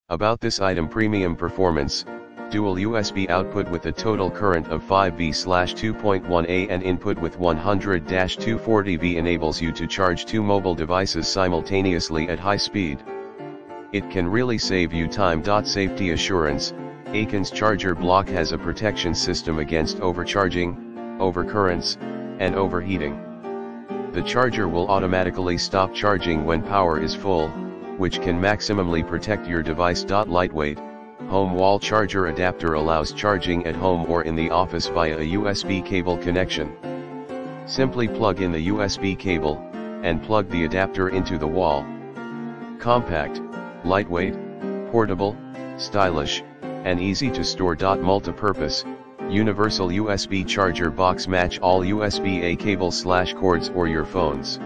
About this item: premium performance, dual USB output with a total current of 5V/2.1A and input with 100-240V enables you to charge 2 mobile devices simultaneously at high speed. It can really save you time. Safety assurance: AILKIN's charger block has a protection system against overcharging, overcurrents, and overheating. The charger will automatically stop charging when power is full, which can maximally protect your device. Lightweight, home wall charger adapter allows charging at home or in the office via a USB cable connection. Simply plug in the USB cable, and plug the adapter into the wall. Compact, lightweight, portable, stylish, and easy to store. Multi-purpose, universal USB charger box, match all USB-A cables/cords or your phones.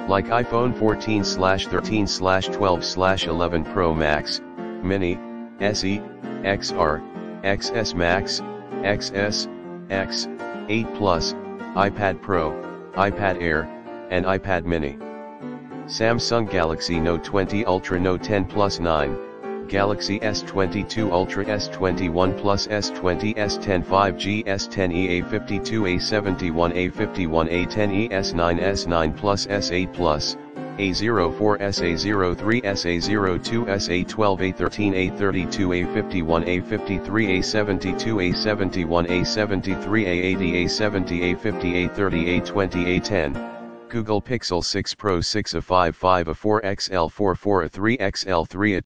Like iPhone 14/13/12/11 Pro Max, Mini, SE, XR, XS Max, XS, X, 8 Plus, iPad Pro, iPad Air, and iPad Mini. Samsung Galaxy Note 20 Ultra, Note 10 Plus 9, Galaxy S22 Ultra, S21 Plus, S20, S10 5G, S10e, A52, A71, A51, A10e, S9, S9 Plus, S8 Plus, A04, SA03, SA02, SA12, A13, A32, A51, A53, A72, A71, A73, A80, A70, A50, A30, A20, A10. Google Pixel 6 Pro 6A55A4 XL44A3 XL3A